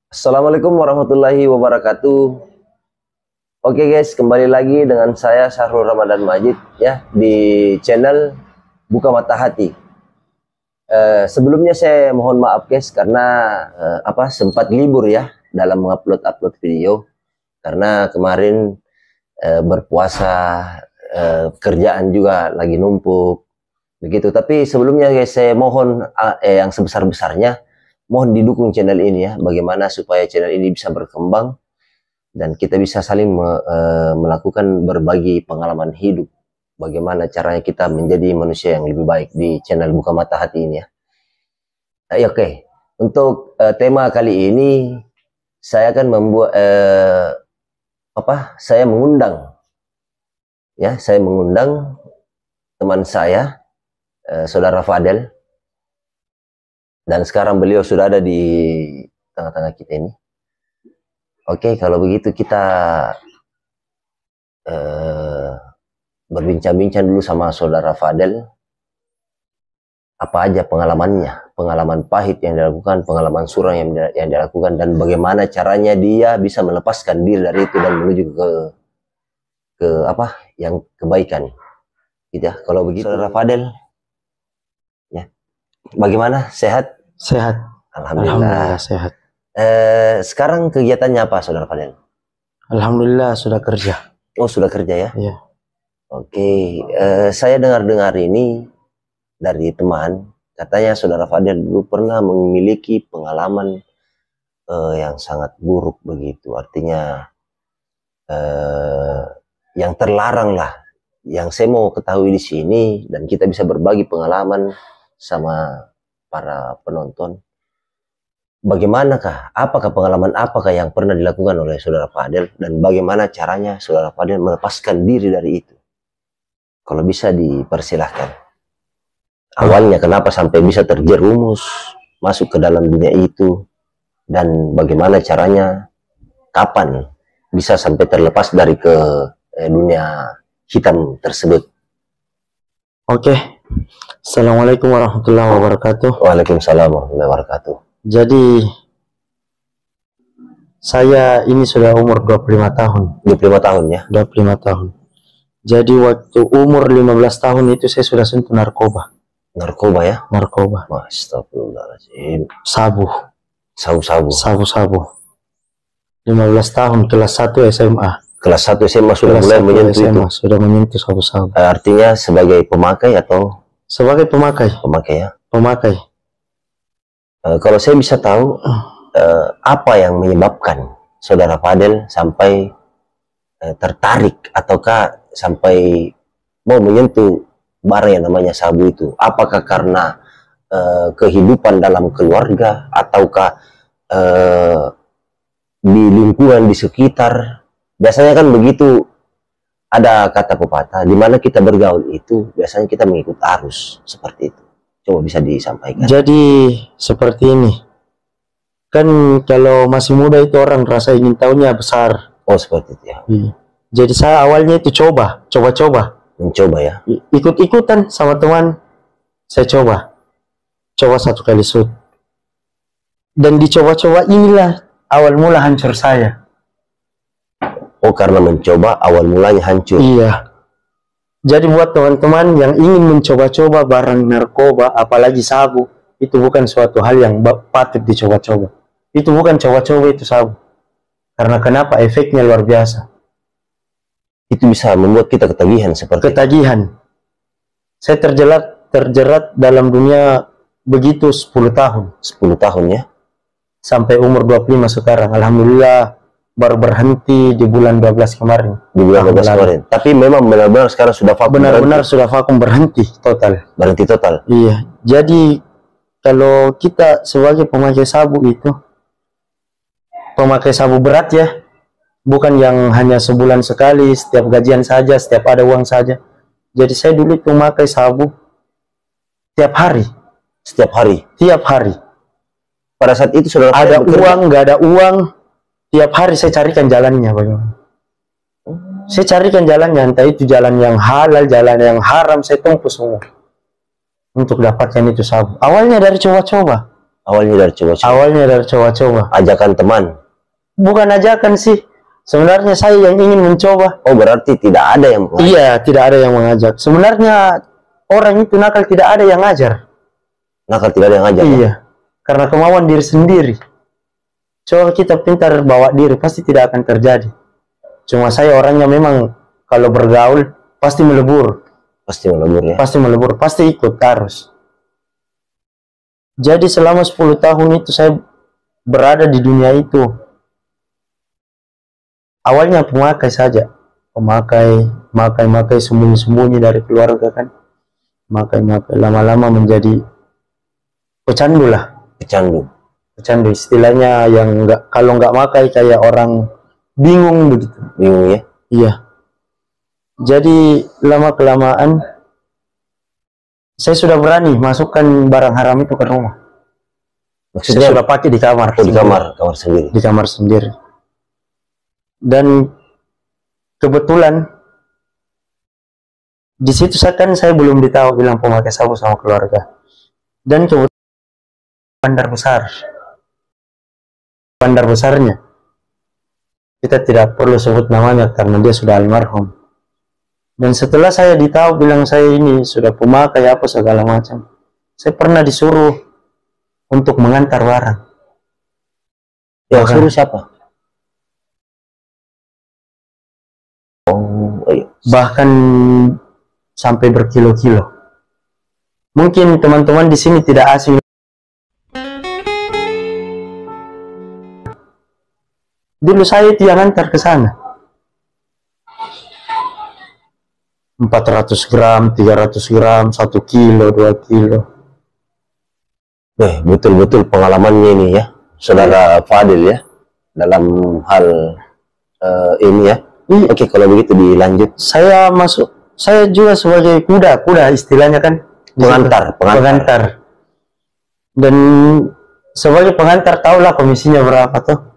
Assalamualaikum warahmatullahi wabarakatuh. Oke guys, kembali lagi dengan saya Syahrul Ramadan Majid ya di channel Buka Mata Hati. Sebelumnya saya mohon maaf guys karena sempat libur ya dalam mengupload video karena kemarin berpuasa, kerjaan juga lagi numpuk begitu. Tapi sebelumnya guys saya mohon yang sebesar-besarnya mohon didukung channel ini ya, bagaimana supaya channel ini bisa berkembang dan kita bisa saling melakukan berbagi pengalaman hidup, bagaimana caranya kita menjadi manusia yang lebih baik di channel Buka Mata Hati ini ya. Oke. Untuk tema kali ini saya akan membuat saya mengundang teman saya, saudara Fadel. Dan sekarang beliau sudah ada di tengah-tengah kita ini. Oke, kalau begitu kita berbincang-bincang dulu sama saudara Fadel. Apa aja pengalamannya, pengalaman pahit yang dilakukan, pengalaman suram yang dilakukan, dan bagaimana caranya dia bisa melepaskan diri dari itu dan menuju ke yang kebaikan. Gitu ya. Kalau begitu, saudara Fadel, ya, bagaimana? Sehat? Sehat. Alhamdulillah sehat. Sekarang kegiatannya apa saudara Fadel? Alhamdulillah sudah kerja. Oh sudah kerja ya? Iya. Oke. Saya dengar-dengar ini dari teman, katanya saudara Fadel dulu pernah memiliki pengalaman yang sangat buruk begitu. Artinya yang terlarang lah. Yang saya mau ketahui di sini dan kita bisa berbagi pengalaman sama para penonton, bagaimanakah, apakah pengalaman apakah yang pernah dilakukan oleh saudara Fadel dan bagaimana caranya saudara Fadel melepaskan diri dari itu? Kalau bisa dipersilahkan. Awalnya kenapa sampai bisa terjerumus masuk ke dalam dunia itu dan bagaimana caranya, kapan bisa sampai terlepas dari dunia hitam tersebut? Oke. Assalamualaikum warahmatullahi wabarakatuh. Waalaikumsalam warahmatullahi wabarakatuh. Jadi saya ini sudah umur 25 tahun. 25 tahun ya? 25 tahun. Jadi waktu umur 15 tahun itu saya sudah sentuh narkoba. Narkoba ya? Narkoba. Astagfirullahaladzim. Sabu. Sabu-sabu. Sabu-sabu. 15 tahun, kelas 1 SMA. Kelas 1 SMA sudah mulai menyentuh itu? Sudah menyentuh sabu-sabu. Artinya sebagai pemakai atau? Sebagai pemakai. Pemakai ya? Pemakai. Kalau saya bisa tahu, apa yang menyebabkan saudara Fadel sampai tertarik ataukah sampai mau menyentuh barang yang namanya sabu itu? Apakah karena kehidupan dalam keluarga ataukah di lingkungan di sekitar? Biasanya kan begitu, ada kata pepatah, di mana kita bergaul itu biasanya kita mengikut arus, seperti itu. Coba bisa disampaikan. Jadi seperti ini, kan kalau masih muda itu orang rasa ingin tahunya besar. Oh seperti itu ya. Jadi saya awalnya itu coba mencoba ya, ikut-ikutan sama teman. Saya coba 1 kali shoot, dan dicoba-coba inilah awal mula hancur saya. Oh karena mencoba awal mulanya hancur. Iya. Jadi buat teman-teman yang ingin mencoba-coba barang narkoba, apalagi sabu, itu bukan suatu hal yang patut dicoba-coba. Itu bukan coba-coba, itu sabu. Karena kenapa? Efeknya luar biasa. Itu bisa membuat kita ketagihan seperti ketagihan. Saya terjerat dalam dunia begitu 10 tahun. 10 tahun ya? Sampai umur 25 sekarang. Alhamdulillah baru berhenti di bulan 12 kemarin. Di bulan 12 kemarin. Tapi memang benar-benar sekarang sudah vakum. Benar-benar sudah vakum, berhenti total. Berhenti total. Iya. Jadi kalau kita sebagai pemakai sabu itu, pemakai sabu berat ya, bukan yang hanya sebulan sekali, setiap gajian saja, setiap ada uang saja. Jadi saya dulu itu memakai sabu tiap hari. Setiap hari? Tiap hari. Pada saat itu sudah ada uang, nggak ada uang, tiap hari saya carikan jalannya bagaimana. Saya carikan jalannya, entah itu jalan yang halal, jalan yang haram, saya tempuh semua untuk dapatkan itu sabu. Awalnya dari coba-coba. Awalnya dari coba-coba. Awalnya dari coba-coba. Ajakan teman. Bukan ajakan sih. Sebenarnya saya yang ingin mencoba. Oh, berarti tidak ada yang mengajak. Iya, tidak ada yang mengajak. Sebenarnya orang itu nakal tidak ada yang ngajar. Nakal tidak ada yang ngajak. Iya. Karena kemauan diri sendiri. Coba kita pintar bawa diri, pasti tidak akan terjadi. Cuma saya orangnya memang kalau bergaul pasti melebur. Pasti melebur ya. Pasti melebur, pasti ikut arus. Jadi selama 10 tahun itu saya berada di dunia itu. Awalnya pemakai saja. Makai sembunyi-sembunyi dari keluarga kan. Makai. Lama-lama menjadi pecandu lah. Pecandu. Pecandu istilahnya yang kalau nggak makai kayak orang bingung begitu. Bingung ya? Iya. Jadi lama-kelamaan saya sudah berani masukkan barang haram itu ke rumah. Maksudnya Saya sudah pakai di kamar. di kamar sendiri. Di kamar sendiri. Dan kebetulan di situ saya belum ditahu bilang pemakai sabu sama keluarga. Dan kebetulan bandar besarnya kita tidak perlu sebut namanya karena dia sudah almarhum. Dan setelah saya ditahu bilang saya ini sudah pemakai apa segala macam, saya pernah disuruh untuk mengantar barang. Yang suruh siapa? Oh, iya. Bahkan sampai berkilo-kilo. Mungkin teman-teman di sini tidak asing. Dulu saya itu yang antar ke sana. 400 gram, 300 gram, 1 kilo, 2 kilo. Betul-betul pengalamannya ini ya, Saudara Fadil ya, dalam hal ini ya. Oke, kalau begitu dilanjut. Saya juga sebagai kuda istilahnya kan. Pengantar. Dan sebagai pengantar tahulah komisinya berapa tuh.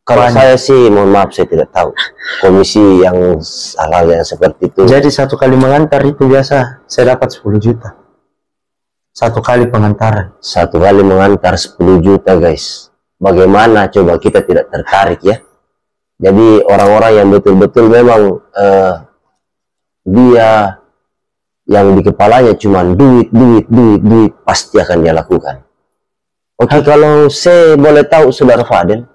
Kalau saya sih, mohon maaf, saya tidak tahu komisi yang halal yang seperti itu. Jadi satu kali mengantar itu biasa saya dapat 10 juta. Satu kali pengantaran. Satu kali mengantar 10 juta guys. Bagaimana coba kita tidak tertarik ya? Jadi orang-orang yang betul-betul memang dia yang di kepalanya cuma duit, pasti akan dia lakukan. Oke, kalau saya boleh tahu Saudara Fadil,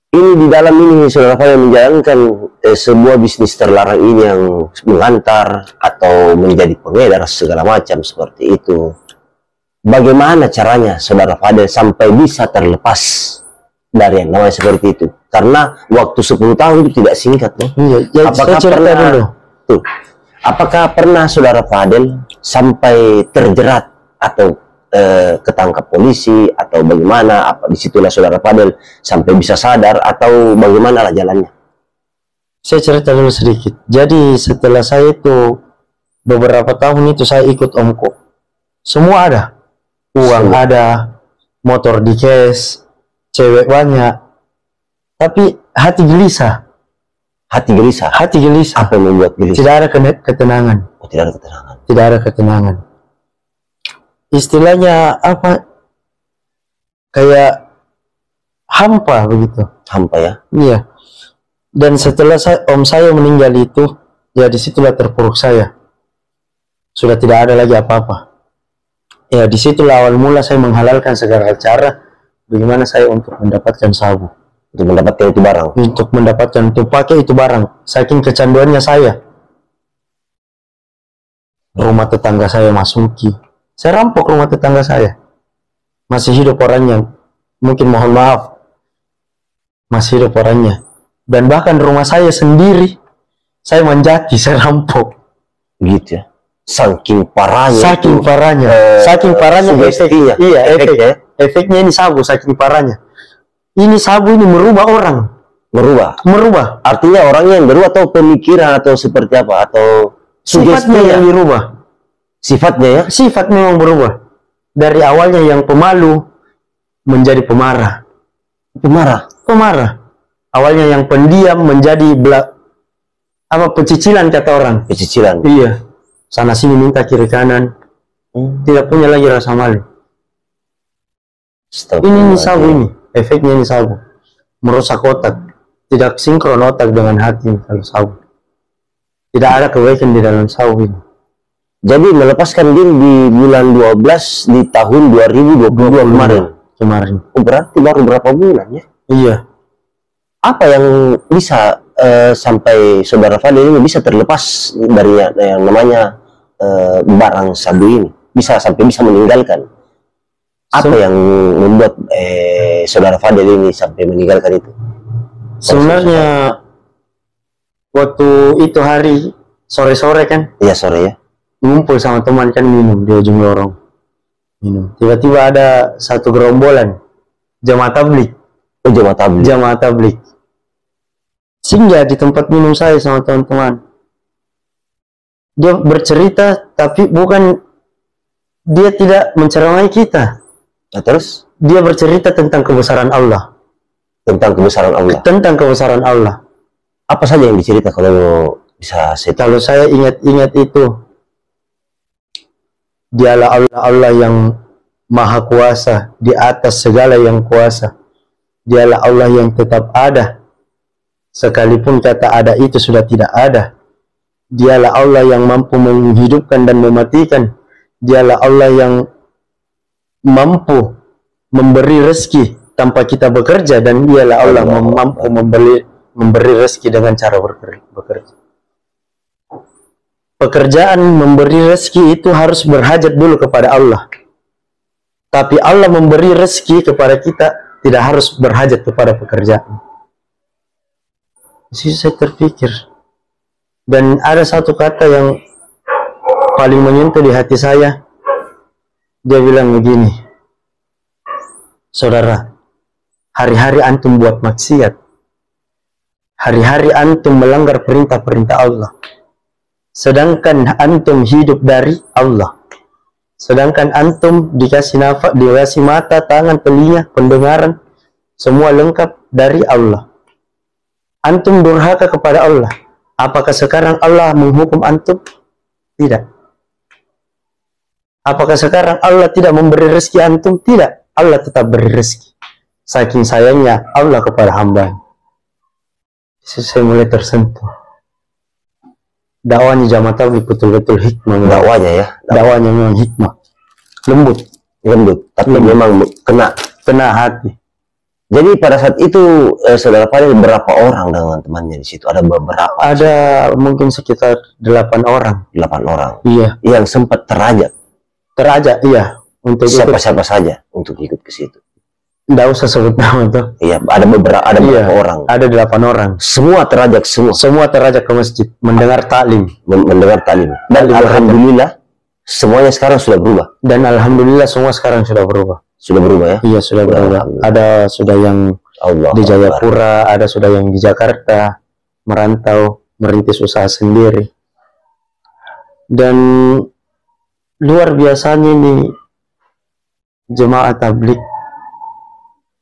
ini di dalam ini Saudara Fadil menjalankan sebuah bisnis terlarang ini yang mengantar atau menjadi pengedar segala macam seperti itu. Bagaimana caranya Saudara Fadil sampai bisa terlepas dari yang namanya seperti itu? Karena waktu 10 tahun itu tidak singkat ya. Apakah pernah Saudara Fadil sampai terjerat atau ketangkap polisi atau bagaimana? Apa disitulah Saudara Fadil sampai bisa sadar atau bagaimana lah jalannya? Saya cerita dulu sedikit. Jadi setelah saya itu beberapa tahun itu saya ikut omko. Semua ada, uang ada, motor di cash, cewek banyak. Tapi hati gelisah. Hati gelisah. Hati gelisah. Apa yang membuat gelisah? Tidak ada ketenangan. Oh, tidak ada ketenangan. Tidak ada ketenangan. Istilahnya apa? Kayak hampa begitu. Hampa ya? Iya. Dan setelah om saya meninggal itu, ya disitulah terpuruk saya. Sudah tidak ada lagi apa-apa. Ya disitulah awal mula saya menghalalkan segala cara bagaimana saya untuk mendapatkan sabu. Untuk mendapatkan itu barang. Untuk mendapatkan, untuk pakai itu barang. Saking kecanduannya saya. Rumah tetangga saya masuki. Saya rampok rumah tetangga saya. Masih hidup orangnya. Mungkin mohon maaf. Masih hidup orangnya. Dan bahkan rumah saya sendiri, saya menjati, saya rampok. Gitu ya. Saking parahnya. Saking parahnya. Saking parahnya efeknya. Iya, efeknya ini sabu, saking parahnya. Ini sabu ini merubah orang. Merubah. Artinya orangnya yang berubah atau pemikiran atau seperti apa? Atau sifatnya yang dirubah. Sifatnya ya? Sifat memang berubah. Dari awalnya yang pemalu menjadi pemarah. Pemarah. Awalnya yang pendiam menjadi pecicilan kata orang. Pecicilan. Iya. Sana sini minta kiri kanan. Tidak punya lagi rasa malu. Ini sabu ini, efeknya ini sabu. Merusak otak. Tidak sinkron otak dengan hati kalau sabu. Tidak ada kebaikan di dalam sabu ini. Jadi melepaskan diri di bulan 12 di tahun 2022 kemarin. Oh, berarti baru berapa bulan ya? Iya. Apa yang bisa sampai saudara Fadil ini bisa terlepas dari yang namanya barang sabu ini? Bisa sampai bisa meninggalkan? Apa yang membuat saudara Fadil ini sampai meninggalkan itu? Sebenarnya waktu itu hari sore-sore kan? Iya, sore ya. Ngumpul sama teman kan, minum di ujung lorong. Minum. Tiba-tiba ada satu gerombolan jamaah tablik. Oh, jamaah tablik. Jamaah tablik. Singgah di tempat minum saya sama teman-teman. Dia bercerita, tapi bukan, dia tidak menceramai kita. Nah, terus? Dia bercerita tentang kebesaran Allah. Tentang kebesaran Allah. Tentang kebesaran Allah. Apa saja yang dicerita kalau bisa saya? Kalau saya ingat-ingat itu, Dialah Allah yang Maha Kuasa di atas segala yang kuasa. Dialah Allah yang tetap ada, sekalipun kata ada itu sudah tidak ada. Dialah Allah yang mampu menghidupkan dan mematikan. Dialah Allah yang mampu memberi rezeki tanpa kita bekerja, dan dialah Allah yang mampu memberi rezeki dengan cara bekerja. Pekerjaan memberi rezeki itu harus berhajat dulu kepada Allah. Tapi Allah memberi rezeki kepada kita tidak harus berhajat kepada pekerjaan. Jadi saya terpikir, dan ada satu kata yang paling menyentuh di hati saya. Dia bilang begini, saudara, hari-hari antum buat maksiat, hari-hari antum melanggar perintah-perintah Allah, sedangkan antum hidup dari Allah, sedangkan antum dikasih nafas, dikasih mata, tangan, telinga, pendengaran, semua lengkap dari Allah. Antum durhaka kepada Allah. Apakah sekarang Allah menghukum antum? Tidak. Apakah sekarang Allah tidak memberi rezeki antum? Tidak. Allah tetap beri rezeki. Saking sayangnya Allah kepada hamba. Saya mulai tersentuh. Dakwahnya jamaah tabligh betul-betul hikmah. Dakwahnya ya. Dakwahnya memang hikmah. Lembut. Tapi memang kena hati. Jadi pada saat itu saudara Fadil berapa orang dengan temannya di situ? Ada beberapa? Ada mungkin sekitar 8 orang. 8 orang. Iya. Yang sempat terajak. Terajak, iya. Untuk siapa saja untuk ikut ke situ? Nggak usah sebut nama tuh. Iya, ada beberapa orang. Ada 8 orang. Semua terajak semua. Semua terajak ke masjid mendengar taklim. Mendengar taklim. Dan alhamdulillah semuanya sekarang sudah berubah. Dan alhamdulillah semua sekarang sudah berubah. Sudah berubah ya? Iya, sudah berubah. Ada sudah yang di Jayapura, ada sudah yang di Jakarta, merantau, merintis usaha sendiri. Dan luar biasanya nih jemaah tabligh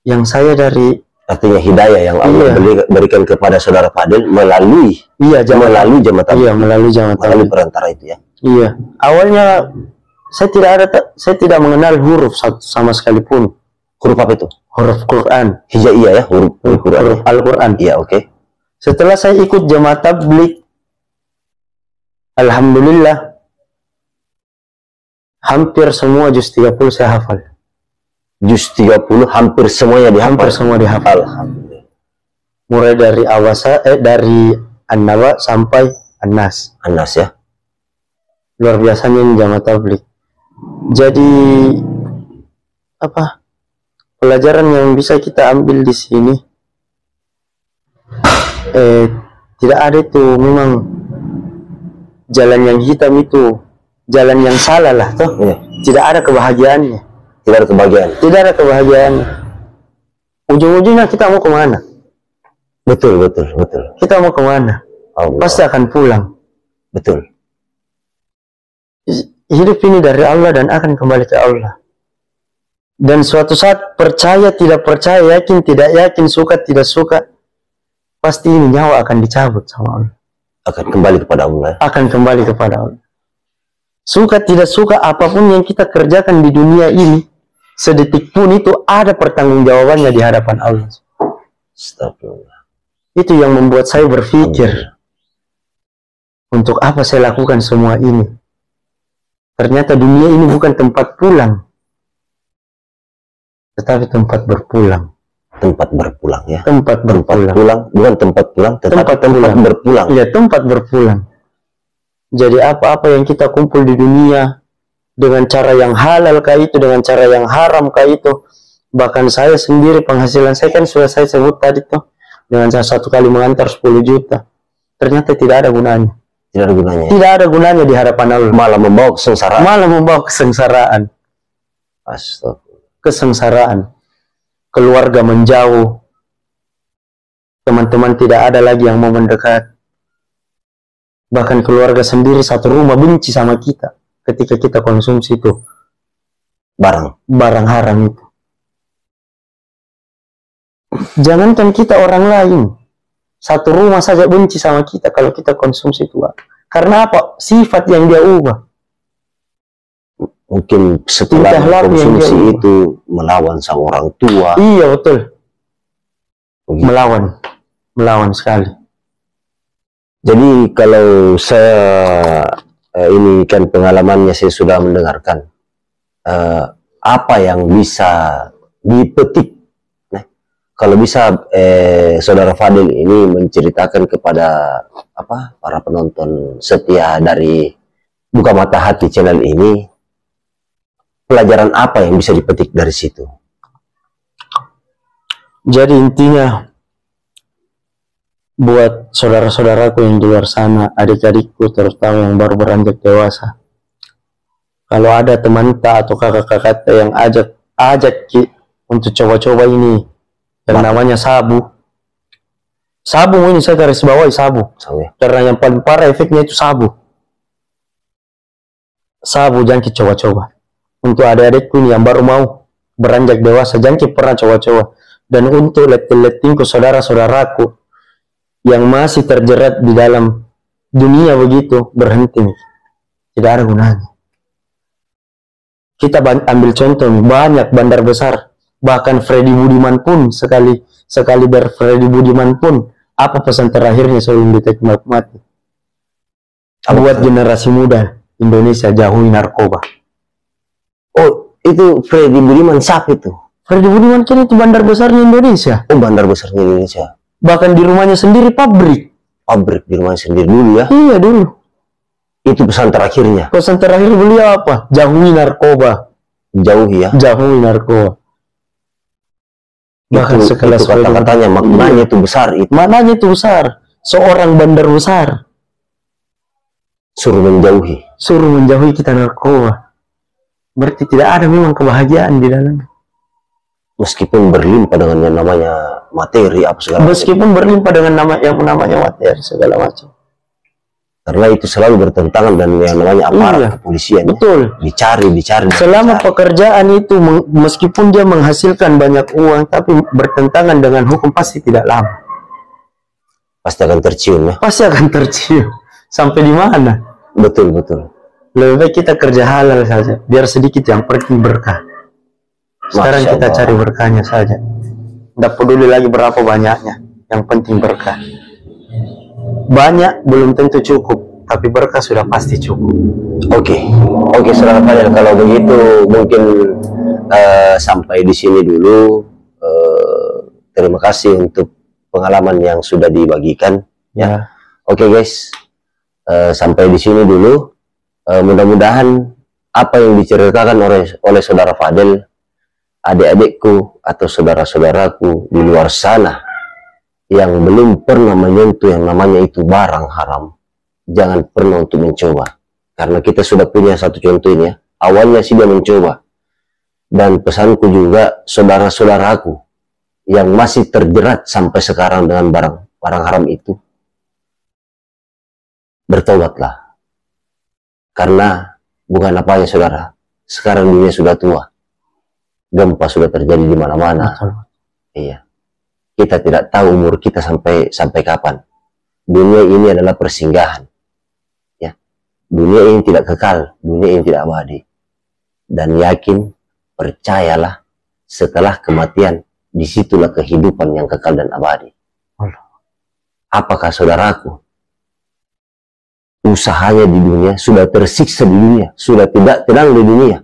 yang saya dari, artinya hidayah yang Allah berikan kepada saudara Fadil melalui jemaah tabligh. Iya, melalui jemaah tabligh. Melalui perantara itu ya. Iya. Awalnya saya tidak mengenal huruf sama sekalipun. Huruf apa itu? Huruf Quran. Hijaiyah ya, huruf Al-Quran. Iya, oke. Setelah saya ikut jemaah tabligh, alhamdulillah hampir semua juz 30 saya hafal. Juz 30 hampir semuanya dihafal. Hampir semua dihafal. Alhamdulillah. Mulai dari dari An-Naba sampai An-Nas. An-Nas ya. Luar biasanya ini jamaah tabligh. Jadi apa? Pelajaran yang bisa kita ambil di sini, tidak ada itu memang jalan yang hitam itu jalan yang salah lah toh. Iya. Tidak ada kebahagiaannya. Tidak ada kebahagiaan. Tidak ada kebahagiaannya. Ujung-ujungnya kita mau kemana? Betul. Kita mau kemana? Allah. Pasti akan pulang. Betul. Hidup ini dari Allah dan akan kembali ke Allah. Dan suatu saat percaya tidak percaya, yakin tidak yakin, suka tidak suka, pasti ini nyawa akan dicabut sama Allah. Akan kembali kepada Allah. Akan kembali kepada Allah. Suka tidak suka apapun yang kita kerjakan di dunia ini, sedetik pun itu ada pertanggungjawabannya di hadapan Allah. Astagfirullah. Itu yang membuat saya berpikir, untuk apa saya lakukan semua ini? Ternyata dunia ini bukan tempat pulang, tetapi tempat berpulang. Tempat berpulang ya. Tempat berpulang. Pulang, bukan tempat pulang, tetapi tempat berpulang. Ya, tempat berpulang. Jadi apa-apa yang kita kumpul di dunia, dengan cara yang halal kah itu, dengan cara yang haram kah itu, bahkan saya sendiri penghasilan saya kan sudah saya sebut tadi tuh, dengan saya 1 kali mengantar 10 juta, ternyata tidak ada gunanya. Tidak ada gunanya. Tidak ada gunanya di hadapan Allah. Malah membawa kesengsaraan. Malah membawa kesengsaraan. Astagfirullah. Kesengsaraan. Keluarga menjauh. Teman-teman tidak ada lagi yang mau mendekat. Bahkan keluarga sendiri satu rumah benci sama kita ketika kita konsumsi itu barang haram itu. Jangankan kita orang lain, satu rumah saja benci sama kita kalau kita konsumsi itu. Karena apa? Sifat yang dia ubah. Mungkin setelah konsumsi itu melawan sang orang tua. Iya, betul. Begitu. Melawan sekali. Jadi kalau saya ini kan pengalamannya saya sudah mendengarkan apa yang bisa dipetik. Nah, kalau bisa saudara Fadil ini menceritakan kepada para penonton setia dari Buka Mata Hati channel ini, pelajaran apa yang bisa dipetik dari situ? Jadi intinya, buat saudara-saudaraku yang di luar sana, adik-adikku terutama yang baru beranjak dewasa, kalau ada teman tak atau kakak-kakak yang ajak untuk coba-coba ini yang namanya sabu ini, saya garis bawahi sabu. Karena yang paling parah efeknya itu sabu jangan coba-coba. Untuk adik-adikku yang baru mau beranjak dewasa, jangan pernah coba-coba. Dan untuk leting-letingku saudara-saudaraku yang masih terjerat di dalam dunia begitu, berhenti. Tidak ada gunanya. Kita ambil contoh nih, banyak bandar besar, bahkan Freddy Budiman pun sekali Freddy Budiman pun, apa pesan terakhirnya sebelum ditembak mati? Buat generasi muda Indonesia, jauhi narkoba. Oh, itu Freddy Budiman siapa itu? Freddy Budiman kan itu bandar besarnya Indonesia. Oh, bandar besarnya Indonesia. Bahkan di rumahnya sendiri pabrik di rumahnya sendiri dulu ya. Iya, dulu. Itu pesan terakhirnya. Pesan terakhir beliau apa? Jauhi narkoba. Jauhi ya. Jauhi narkoba. Bahkan itu kata-katanya maknanya itu besar. Maknanya itu besar. Seorang bandar besar suruh menjauhi kita narkoba. Berarti tidak ada memang kebahagiaan di dalamnya. Meskipun berlimpah dengan yang namanya materi apa segala macam. Meskipun berlimpah dengan yang namanya materi segala macam. Karena itu selalu bertentangan dengan yang namanya aparat kepolisian. Betul. Dicari. Selama pekerjaan itu meskipun dia menghasilkan banyak uang, tapi bertentangan dengan hukum, pasti tidak lama. Pasti akan tercium ya. Pasti akan tercium. Sampai di mana? Betul. Lebih baik kita kerja halal saja, biar sedikit yang penting berkah. Sekarang kita cari berkahnya saja. Tidak peduli lagi berapa banyaknya, yang penting berkah. Banyak belum tentu cukup, tapi berkah sudah pasti cukup. Oke, saudara Fadil, kalau begitu mungkin sampai di sini dulu. Terima kasih untuk pengalaman yang sudah dibagikan ya. Oke guys, sampai di sini dulu. Mudah-mudahan apa yang diceritakan oleh saudara Fadil, adik-adikku atau saudara-saudaraku di luar sana yang belum pernah menyentuh yang namanya itu barang haram, jangan pernah untuk mencoba. Karena kita sudah punya satu contoh ini ya. Awalnya sih dia mencoba. Dan pesanku juga saudara-saudaraku yang masih terjerat sampai sekarang dengan barang haram itu, bertobatlah. Karena bukan apa ya saudara, sekarang dunia sudah tua. Gempa sudah terjadi di mana-mana. Iya. Kita tidak tahu umur kita sampai kapan. Dunia ini adalah persinggahan. Ya. Dunia ini tidak kekal, dunia ini tidak abadi. Dan yakin percayalah setelah kematian disitulah kehidupan yang kekal dan abadi. Apakah saudaraku usahanya di dunia sudah tersiksa di dunia, sudah tidak tenang di dunia,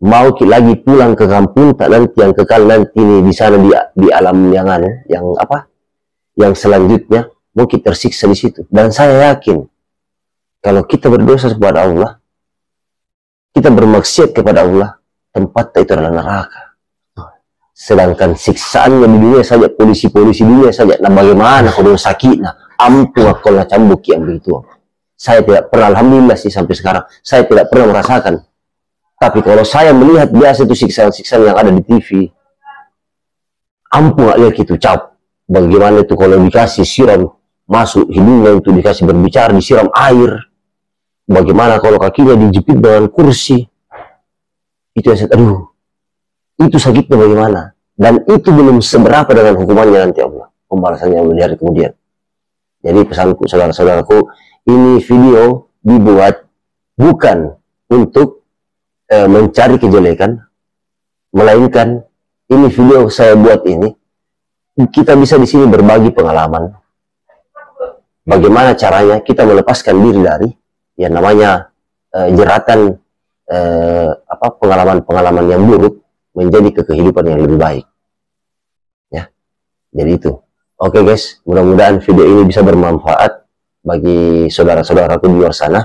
mau lagi pulang ke kampung tak nanti yang kekal nanti nih di sana di alam yang yang selanjutnya mungkin tersiksa di situ. Dan saya yakin kalau kita berdosa kepada Allah, kita bermaksiat kepada Allah, tempat itu adalah neraka. Sedangkan siksaannya di dunia saja, polisi-polisi dunia saja, nah bagaimana kalau sakitnya, ampun kalau cambuk yang begitu. Saya tidak pernah, alhamdulillah sih sampai sekarang, saya tidak pernah merasakan. Tapi kalau saya melihat biasa itu siksaan-siksaan yang ada di TV, ampun lihat itu cap. Bagaimana itu kalau dikasih siram masuk hidungnya untuk dikasih berbicara, disiram air. Bagaimana kalau kakinya dijepit dengan kursi. Itu yang saya, aduh, itu sakitnya bagaimana. Dan itu belum seberapa dengan hukumannya nanti Allah, pembalasannya Allah di hari kemudian. Jadi pesanku saudara-saudaraku, ini video dibuat bukan untuk mencari kejelekan, melainkan ini video saya buat ini, kita bisa di sini berbagi pengalaman. Bagaimana caranya kita melepaskan diri dari yang namanya jeratan pengalaman-pengalaman yang buruk menjadi ke kehidupan yang lebih baik. Ya, jadi itu. Oke guys, mudah-mudahan video ini bisa bermanfaat bagi saudara-saudaraku di luar sana.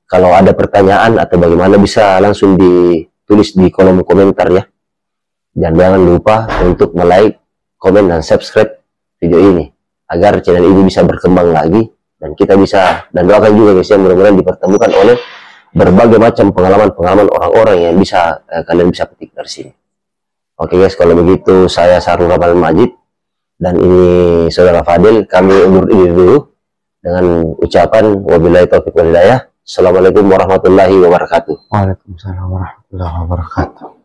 Kalau ada pertanyaan atau bagaimana bisa langsung ditulis di kolom komentar ya. Dan jangan lupa untuk like, komen, dan subscribe video ini agar channel ini bisa berkembang lagi dan kita bisa, dan doakan juga guys ya, mudah-mudahan dipertemukan oleh berbagai macam pengalaman-pengalaman orang-orang yang bisa kalian bisa petik dari sini. Oke guys, kalau begitu saya Syahrul Ramadan Majid dan ini saudara Fadil, kami undur diri dulu dengan ucapan wabillahi taufiq wal hidayah. Assalamualaikum warahmatullahi wabarakatuh. Waalaikumsalam warahmatullahi wabarakatuh.